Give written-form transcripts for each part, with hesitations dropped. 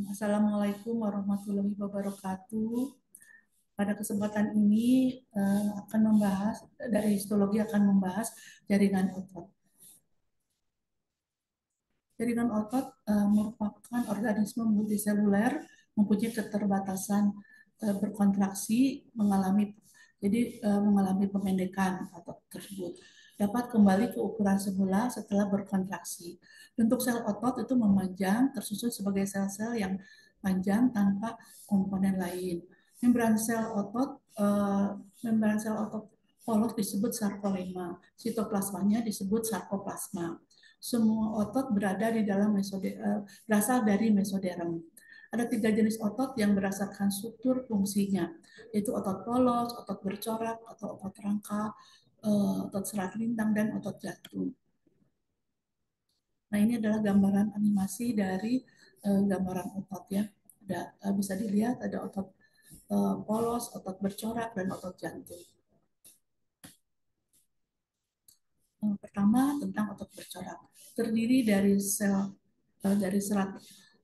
Assalamualaikum warahmatullahi wabarakatuh. Pada kesempatan ini akan membahas dari histologi akan membahas jaringan otot. Jaringan otot merupakan organisme multiseluler mempunyai keterbatasan berkontraksi mengalami pemendekan otot tersebut. Dapat kembali ke ukuran semula setelah berkontraksi. Bentuk sel otot itu memanjang, tersusun sebagai sel-sel yang panjang tanpa komponen lain. Membran sel otot eh, membran sel otot polos disebut sarkolema. Sitoplasmanya disebut sarkoplasma. Semua otot berada di dalam berasal dari mesoderm. Ada tiga jenis otot yang berdasarkan struktur fungsinya, yaitu otot polos, otot bercorak, atau otot rangka, otot serat lintang, dan otot jantung. Nah, ini adalah gambaran animasi dari gambaran otot ya. Bisa dilihat ada otot polos, otot bercorak, dan otot jantung. Yang pertama tentang otot bercorak. Terdiri dari serat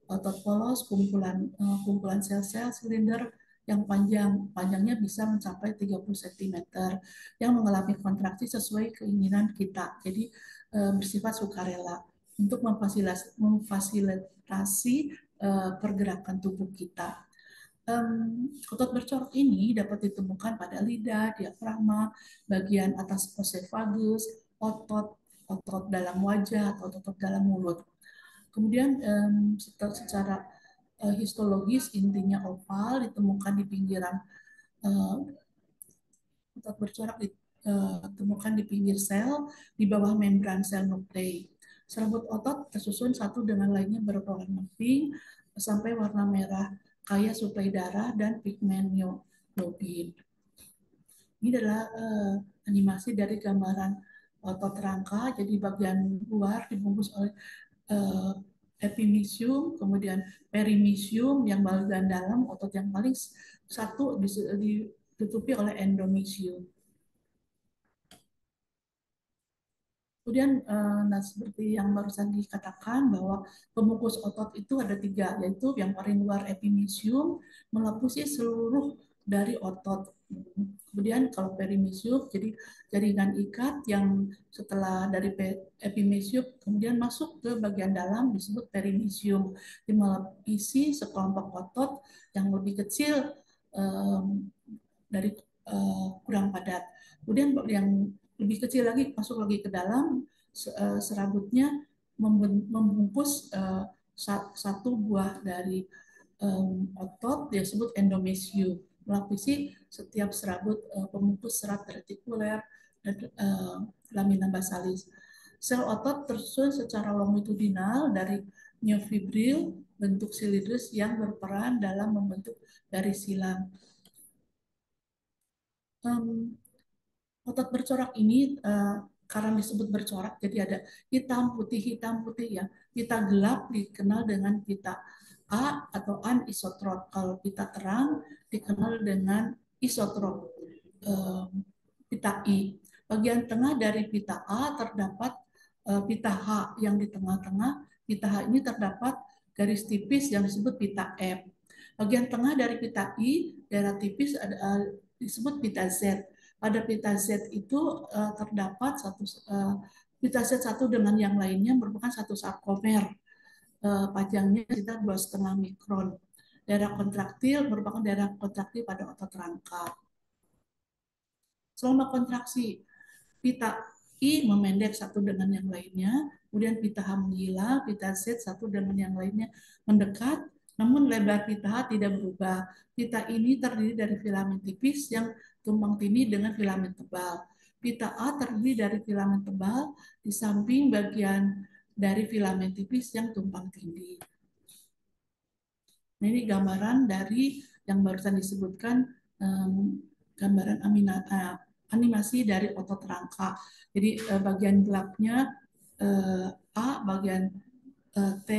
otot polos, kumpulan sel-sel silinder yang panjangnya bisa mencapai 30 cm yang mengalami kontraksi sesuai keinginan kita. Jadi bersifat sukarela untuk memfasilitasi pergerakan tubuh kita. Otot bercorak ini dapat ditemukan pada lidah, diafragma, bagian atas oesophagus, otot otot dalam wajah atau otot dalam mulut. Kemudian secara histologis intinya oval ditemukan di pinggiran eh, otot bercorak ditemukan di pinggir sel di bawah membran sel nuklei. Serabut otot tersusun satu dengan lainnya berwarna pink sampai warna merah kaya suplai darah dan pigmen myoglobin. Ini adalah animasi dari gambaran otot rangka. Jadi bagian luar dibungkus oleh uh, epimysium, kemudian perimysium yang bagian dalam, otot yang paling satu ditutupi oleh endomysium. Kemudian, nah seperti yang barusan dikatakan bahwa pembungkus otot itu ada tiga, yaitu yang paling luar epimysium melepusi seluruh dari otot. Kemudian kalau perimysium, jadi jaringan ikat yang setelah dari epimysium kemudian masuk ke bagian dalam disebut perimysium, di melapisi sekelompok otot yang lebih kecil dari kurang padat. Kemudian yang lebih kecil lagi masuk lagi ke dalam serabutnya membungkus satu buah dari otot yang disebut endomysium melapisi setiap serabut pembungkus serat retikuler dan lamina basalis. Sel otot tersusun secara longitudinal dari myofibril bentuk silindris yang berperan dalam membentuk garis silang. Um, Otot bercorak ini karena disebut bercorak, jadi ada hitam putih ya. Pita gelap dikenal dengan pita A atau anisotrop. Kalau pita terang dikenal dengan isotrop. Pita I. Bagian tengah dari pita A terdapat pita H yang di tengah-tengah. Pita H ini terdapat garis tipis yang disebut pita F. Bagian tengah dari pita I, daerah tipis disebut pita Z. Pada pita Z itu terdapat pita Z satu dengan yang lainnya merupakan satu sarkomer. Panjangnya sekitar 2,5 mikron. Daerah kontraktil merupakan daerah kontraktil pada otot rangka. Selama kontraksi, pita I memendek satu dengan yang lainnya, kemudian pita H menggila, pita Z satu dengan yang lainnya mendekat, namun lebar pita H tidak berubah. Pita ini terdiri dari filamen tipis yang tumpang tindih dengan filamen tebal. Pita A terdiri dari filamen tebal di samping bagian dari filamen tipis yang tumpang tindih. Nah, ini gambaran dari yang barusan disebutkan gambaran animasi dari otot rangka. Jadi bagian gelapnya A, bagian T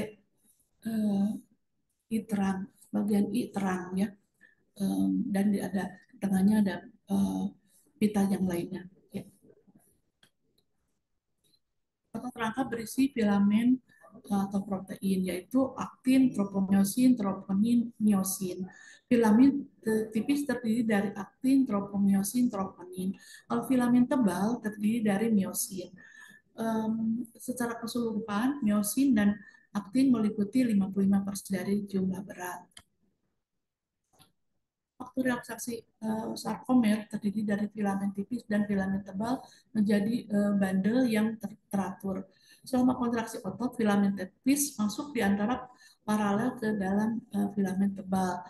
I terang, bagian I terang ya, dan ada tengahnya ada pita yang lainnya. Ya. Otot rangka berisi filamen atau protein, yaitu aktin, tropomyosin, troponin, miosin. Filamen tipis terdiri dari aktin, tropomyosin, troponin. Kalau filamen tebal terdiri dari miosin. Secara keseluruhan, miosin dan aktin meliputi 55% dari jumlah berat. Waktu relaksasi sarkomer terdiri dari filamen tipis dan filamen tebal menjadi bandel yang teratur. Selama kontraksi otot, filamen tipis masuk di antara paralel ke dalam filamen tebal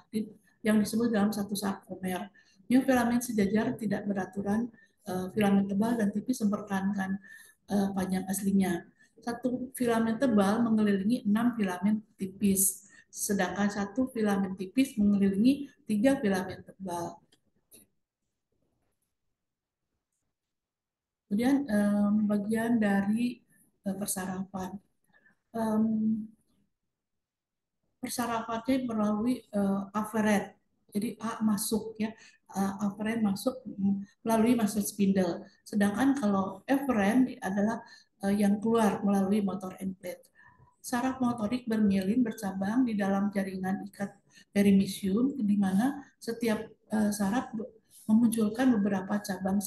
yang disebut dalam satu sarkomer. Miofilamen sejajar tidak beraturan, filamen tebal dan tipis mempertahankan panjang aslinya. Satu filamen tebal mengelilingi 6 filamen tipis, sedangkan satu filamen tipis mengelilingi 3 filamen tebal. Kemudian bagian dari persarafan. Um, Persarafannya melalui afferent. Jadi A masuk ya, afferent masuk melalui muscle spindle. Sedangkan kalau efferent adalah yang keluar melalui motor end plate. Saraf motorik bermielin bercabang di dalam jaringan ikat perimisium, di mana setiap saraf memunculkan beberapa cabang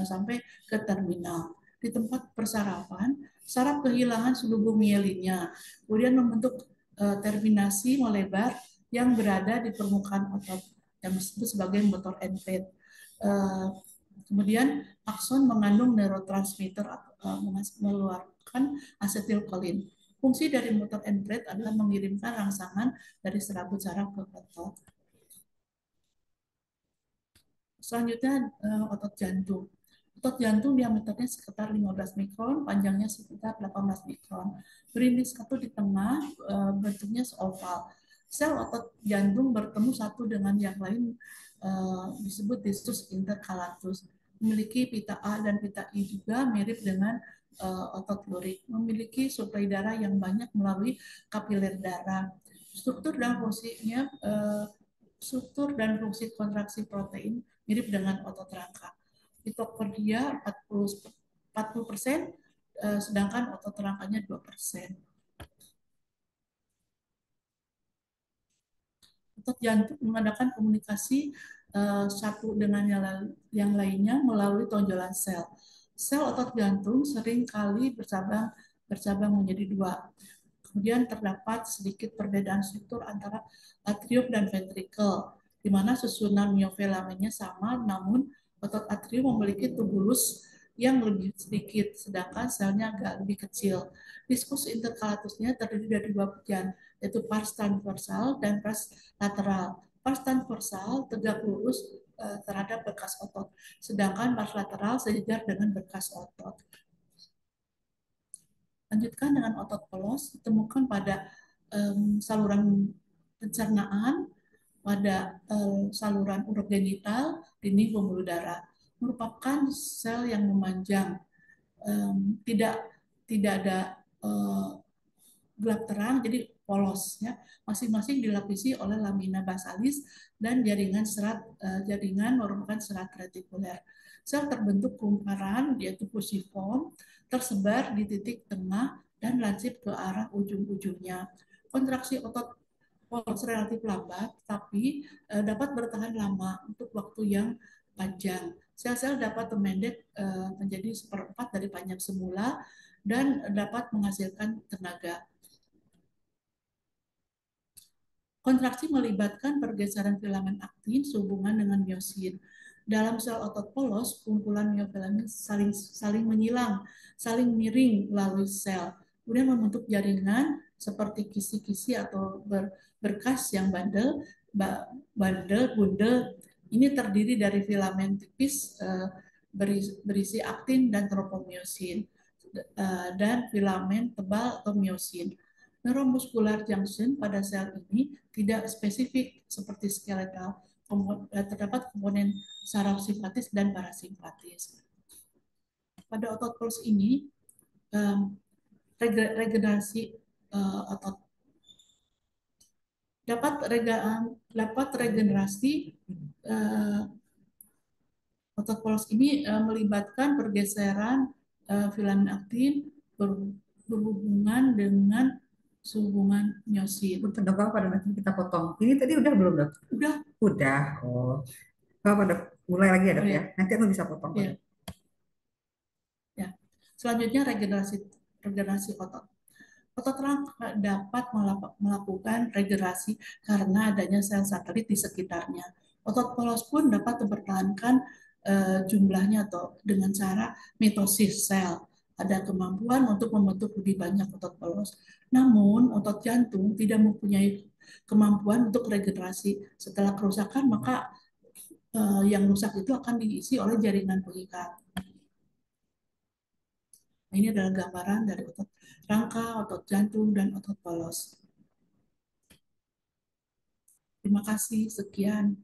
sampai ke terminal. Di tempat persarafan, saraf kehilangan selubung mielinnya, kemudian membentuk terminasi melebar yang berada di permukaan otot yang disebut sebagai motor end plate. Kemudian akson mengandung neurotransmitter mengeluarkan asetilkolin. Fungsi dari motor end plate adalah mengirimkan rangsangan dari serabut saraf ke otot. Selanjutnya otot jantung. Otot jantung diameternya sekitar 15 mikron, panjangnya sekitar 18 mikron. Berindis satu di tengah, bentuknya seoval. Sel otot jantung bertemu satu dengan yang lain disebut distus intercalatus. Memiliki pita A dan pita I juga mirip dengan otot lurik. Memiliki suplai darah yang banyak melalui kapiler darah. Struktur dan fungsinya struktur dan fungsi kontraksi protein mirip dengan otot rangka. Mitokondria 40%, sedangkan otot rangkanya 2%. Otot jantung mengadakan komunikasi satu dengan yang lainnya melalui tonjolan sel. Sel otot jantung sering kali bercabang menjadi dua. Kemudian terdapat sedikit perbedaan struktur antara atrium dan ventricle, di mana susunan miofilamennya sama, namun otot atrium memiliki tubulus yang lebih sedikit, sedangkan selnya agak lebih kecil. Diskus intercalatusnya terdiri dari dua bagian, yaitu pars transversal dan pars lateral. Pars transversal tegak lurus terhadap berkas otot, sedangkan pars lateral sejajar dengan berkas otot. Lanjutkan dengan otot polos, ditemukan pada saluran pencernaan, pada saluran urogenital, dinding pembuluh darah. Merupakan sel yang memanjang, tidak tidak ada gelap terang, jadi polos ya. Masing-masing dilapisi oleh lamina basalis dan jaringan merupakan serat retikuler. Sel terbentuk kumparan yaitu fusiform tersebar di titik tengah dan lancip ke arah ujung-ujungnya. Kontraksi otot polos relatif lambat, tapi dapat bertahan lama untuk waktu yang panjang. Sel-sel dapat memendek menjadi seperempat dari panjang semula dan dapat menghasilkan tenaga. Kontraksi melibatkan pergeseran filamen aktin sehubungan dengan miosin. Dalam sel otot polos, kumpulan miofilamen saling menyilang, saling miring melalui sel, kemudian membentuk jaringan seperti kisi-kisi atau berkas yang bundel. Ini terdiri dari filamen tipis berisi aktin dan tropomyosin dan filamen tebal atau miosin. Neuromuscular junction pada sel ini tidak spesifik seperti skeletal, terdapat komponen saraf simpatis dan parasimpatis. Pada otot polos ini, regenerasi otot dapat regenerasi otot polos ini melibatkan pergeseran filamen aktin berhubungan dengan sehubungan miosit. Untuk dok, apa pada nanti kita potong. Ini tadi udah belum dok? Udah, Udah. Oh, apa pada mulai lagi ya oh dok ya? ya, Nanti aku bisa potong kok dok. ya, ya. Selanjutnya regenerasi regenerasi otot. Otot rangka dapat melakukan regenerasi karena adanya sel satelit di sekitarnya. Otot polos pun dapat mempertahankan jumlahnya atau dengan cara mitosis sel. Ada kemampuan untuk membentuk lebih banyak otot polos. Namun, otot jantung tidak mempunyai kemampuan untuk regenerasi. Setelah kerusakan, maka yang rusak itu akan diisi oleh jaringan pengikat. Nah, ini adalah gambaran dari otot rangka, otot jantung, dan otot polos. Terima kasih, sekian.